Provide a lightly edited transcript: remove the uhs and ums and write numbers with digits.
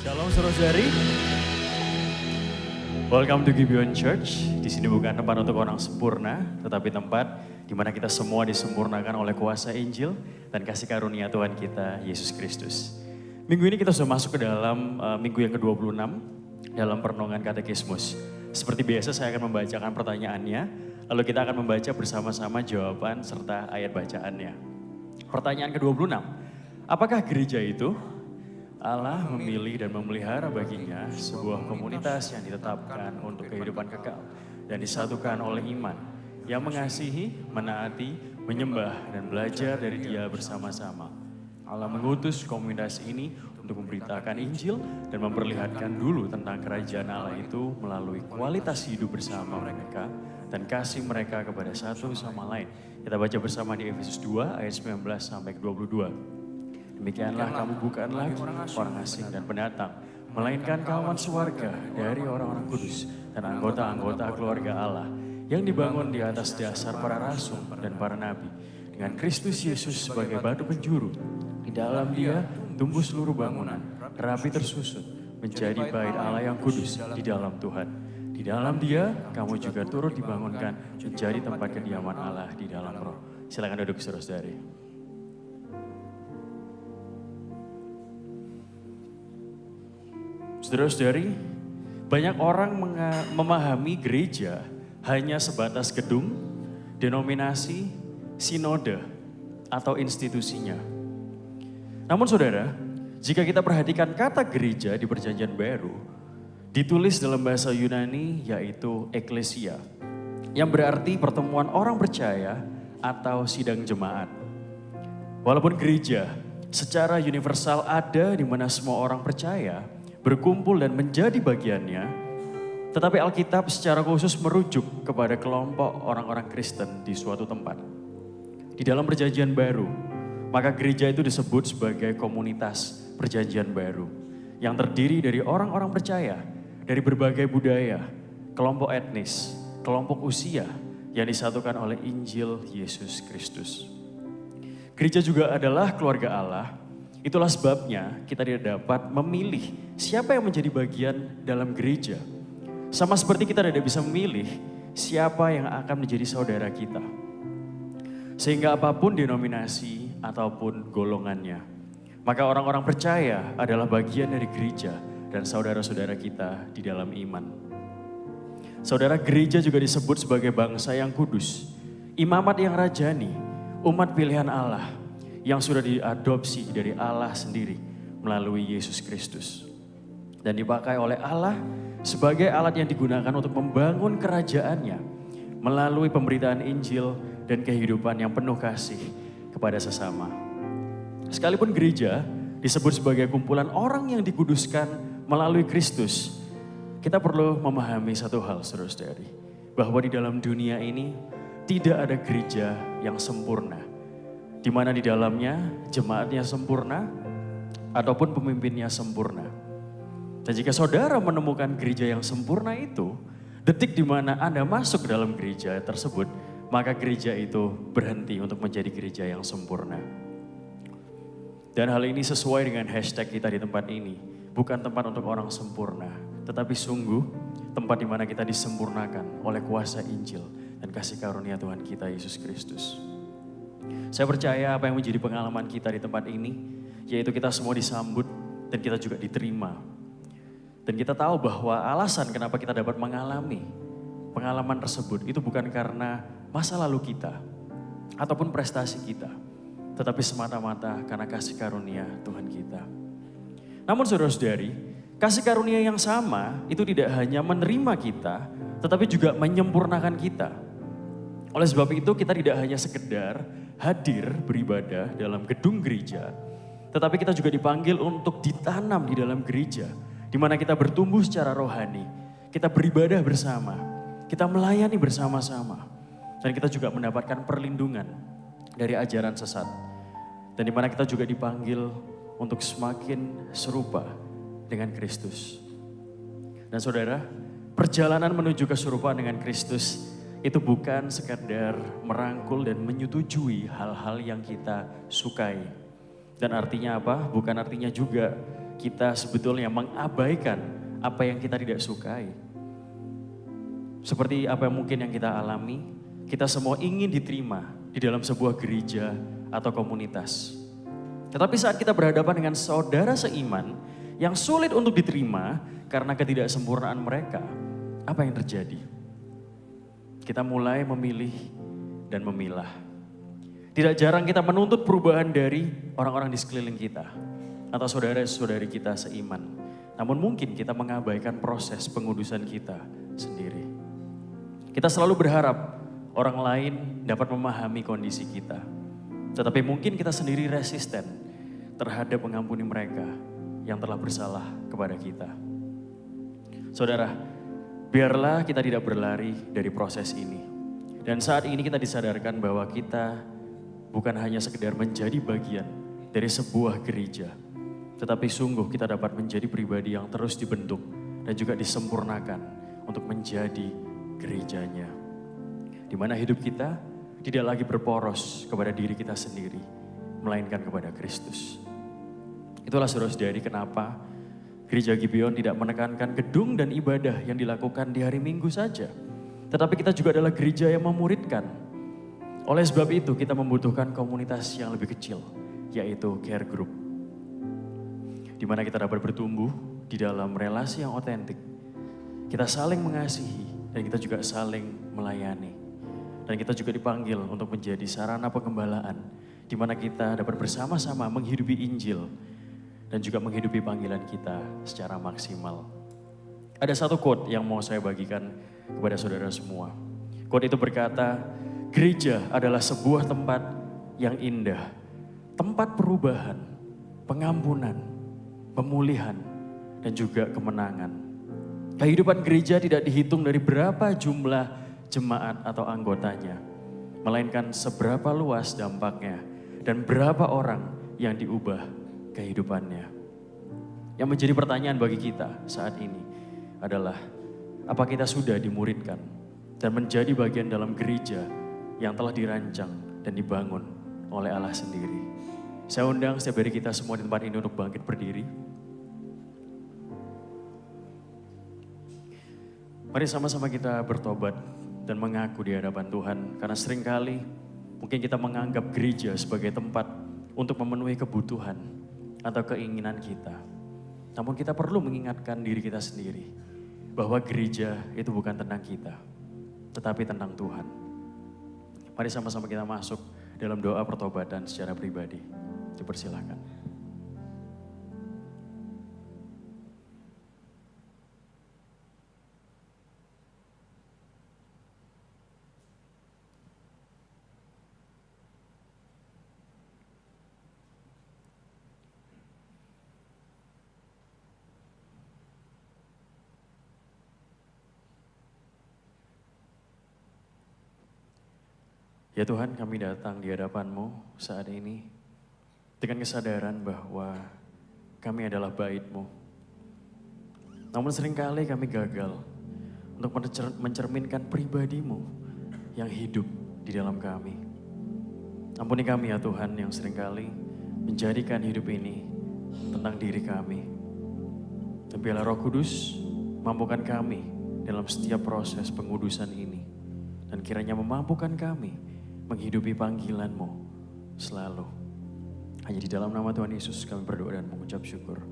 Shalom saudara-saudari. Welcome to Gibeon Church. Di sini bukan tempat untuk orang sempurna, tetapi tempat di mana kita semua disempurnakan oleh kuasa Injil dan kasih karunia Tuhan kita Yesus Kristus. Minggu ini kita sudah masuk ke dalam minggu yang ke-26 dalam perenungan katekismus. Seperti biasa saya akan membacakan pertanyaannya, lalu kita akan membaca bersama-sama jawaban serta ayat bacaannya. Pertanyaan ke-26, apakah gereja itu? Allah memilih dan memelihara baginya sebuah komunitas yang ditetapkan untuk kehidupan kekal dan disatukan oleh iman yang mengasihi, menaati, menyembah dan belajar dari Dia bersama-sama. Allah mengutus komunitas ini untuk memberitakan Injil dan memperlihatkan dulu tentang kerajaan Allah itu melalui kualitas hidup bersama mereka dan kasih mereka kepada satu sama lain. Kita baca bersama di Efesus 2 ayat 19 sampai 22. Demikianlah kamu bukan lagi orang asing dan pendatang, melainkan kawan sewarga dari orang-orang kudus dan anggota-anggota keluarga Allah yang dibangun di atas dasar para rasul dan para nabi, dengan Kristus Yesus sebagai batu penjuru. Di dalam Dia tumbuh seluruh bangunan, rapi tersusun, menjadi bait Allah yang kudus di dalam Tuhan. Di dalam Dia kamu juga turut dibangunkan menjadi tempat kediaman Allah di dalam Roh. Silakan duduk saudara-saudari. Saudara-saudari, banyak orang memahami gereja hanya sebatas gedung, denominasi, sinode, atau institusinya. Namun saudara, jika kita perhatikan kata gereja di Perjanjian Baru, ditulis dalam bahasa Yunani yaitu eklesia, yang berarti pertemuan orang percaya atau sidang jemaat. Walaupun gereja secara universal ada di mana semua orang percaya, berkumpul dan menjadi bagiannya, tetapi Alkitab secara khusus merujuk kepada kelompok orang-orang Kristen di suatu tempat. Di dalam Perjanjian Baru, maka gereja itu disebut sebagai komunitas Perjanjian Baru yang terdiri dari orang-orang percaya dari berbagai budaya, kelompok etnis, kelompok usia yang disatukan oleh Injil Yesus Kristus. Gereja juga adalah keluarga Allah. Itulah sebabnya kita tidak dapat memilih siapa yang menjadi bagian dalam gereja. Sama seperti kita tidak bisa memilih siapa yang akan menjadi saudara kita. Sehingga apapun denominasi ataupun golongannya, maka orang-orang percaya adalah bagian dari gereja dan saudara-saudara kita di dalam iman. Saudara, gereja juga disebut sebagai bangsa yang kudus, imamat yang rajani, umat pilihan Allah, yang sudah diadopsi dari Allah sendiri melalui Yesus Kristus. Dan dipakai oleh Allah sebagai alat yang digunakan untuk membangun kerajaannya melalui pemberitaan Injil dan kehidupan yang penuh kasih kepada sesama. Sekalipun gereja disebut sebagai kumpulan orang yang dikuduskan melalui Kristus, kita perlu memahami satu hal saudara-saudari, bahwa di dalam dunia ini tidak ada gereja yang sempurna, di mana di dalamnya jemaatnya sempurna ataupun pemimpinnya sempurna. Dan jika saudara menemukan gereja yang sempurna itu, detik di mana Anda masuk ke dalam gereja tersebut, maka gereja itu berhenti untuk menjadi gereja yang sempurna. Dan hal ini sesuai dengan hashtag kita di tempat ini, bukan tempat untuk orang sempurna, tetapi sungguh tempat di mana kita disempurnakan oleh kuasa Injil dan kasih karunia Tuhan kita Yesus Kristus. Saya percaya apa yang menjadi pengalaman kita di tempat ini, yaitu kita semua disambut dan kita juga diterima. Dan kita tahu bahwa alasan kenapa kita dapat mengalami pengalaman tersebut itu bukan karena masa lalu kita ataupun prestasi kita, tetapi semata-mata karena kasih karunia Tuhan kita. Namun saudara-saudari, kasih karunia yang sama itu tidak hanya menerima kita, tetapi juga menyempurnakan kita. Oleh sebab itu kita tidak hanya sekedar hadir beribadah dalam gedung gereja, tetapi kita juga dipanggil untuk ditanam di dalam gereja, di mana kita bertumbuh secara rohani, kita beribadah bersama, kita melayani bersama-sama, dan kita juga mendapatkan perlindungan dari ajaran sesat, dan di mana kita juga dipanggil untuk semakin serupa dengan Kristus. Dan saudara, perjalanan menuju keserupaan dengan Kristus itu bukan sekadar merangkul dan menyetujui hal-hal yang kita sukai. Dan artinya apa? Bukan artinya juga kita sebetulnya mengabaikan apa yang kita tidak sukai. Seperti apa yang mungkin yang kita alami, kita semua ingin diterima di dalam sebuah gereja atau komunitas. Tetapi saat kita berhadapan dengan saudara seiman yang sulit untuk diterima karena ketidaksempurnaan mereka, apa yang terjadi? Kita mulai memilih dan memilah. Tidak jarang kita menuntut perubahan dari orang-orang di sekeliling kita atau saudara-saudari kita seiman. Namun mungkin kita mengabaikan proses pengudusan kita sendiri. Kita selalu berharap orang lain dapat memahami kondisi kita. Tetapi mungkin kita sendiri resisten terhadap mengampuni mereka yang telah bersalah kepada kita. Saudara, biarlah kita tidak berlari dari proses ini. Dan saat ini kita disadarkan bahwa kita bukan hanya sekedar menjadi bagian dari sebuah gereja, tetapi sungguh kita dapat menjadi pribadi yang terus dibentuk dan juga disempurnakan untuk menjadi gerejanya. Di mana hidup kita tidak lagi berporos kepada diri kita sendiri, melainkan kepada Kristus. Itulah saudara-saudari kenapa Gereja Gibeon tidak menekankan gedung dan ibadah yang dilakukan di hari Minggu saja. Tetapi kita juga adalah gereja yang memuridkan. Oleh sebab itu kita membutuhkan komunitas yang lebih kecil, yaitu care group. Di mana kita dapat bertumbuh di dalam relasi yang otentik. Kita saling mengasihi dan kita juga saling melayani. Dan kita juga dipanggil untuk menjadi sarana pengembalaan, di mana kita dapat bersama-sama menghidupi Injil dan juga menghidupi panggilan kita secara maksimal. Ada satu quote yang mau saya bagikan kepada saudara semua. Quote itu berkata, gereja adalah sebuah tempat yang indah, tempat perubahan, pengampunan, pemulihan, dan juga kemenangan. Kehidupan gereja tidak dihitung dari berapa jumlah jemaat atau anggotanya, melainkan seberapa luas dampaknya dan berapa orang yang diubah kehidupannya. Yang menjadi pertanyaan bagi kita saat ini adalah, apa kita sudah dimuridkan dan menjadi bagian dalam gereja yang telah dirancang dan dibangun oleh Allah sendiri? Saya undang setiap dari kita semua di tempat ini untuk bangkit berdiri. Mari sama-sama kita bertobat dan mengaku di hadapan Tuhan. Karena seringkali mungkin kita menganggap gereja sebagai tempat untuk memenuhi kebutuhan atau keinginan kita. Namun kita perlu mengingatkan diri kita sendiri bahwa gereja itu bukan tentang kita, tetapi tentang Tuhan. Mari sama-sama kita masuk dalam doa pertobatan secara pribadi. Dipersilakan. Ya Tuhan, kami datang di hadapan-Mu saat ini dengan kesadaran bahwa kami adalah bait-Mu. Namun seringkali kami gagal untuk mencerminkan pribadi-Mu yang hidup di dalam kami. Ampuni kami ya Tuhan yang seringkali menjadikan hidup ini tentang diri kami. Dan biarlah Roh Kudus mampukan kami dalam setiap proses pengudusan ini. Dan kiranya memampukan kami menghidupi panggilan-Mu selalu. Hanya di dalam nama Tuhan Yesus kami berdoa dan mengucap syukur.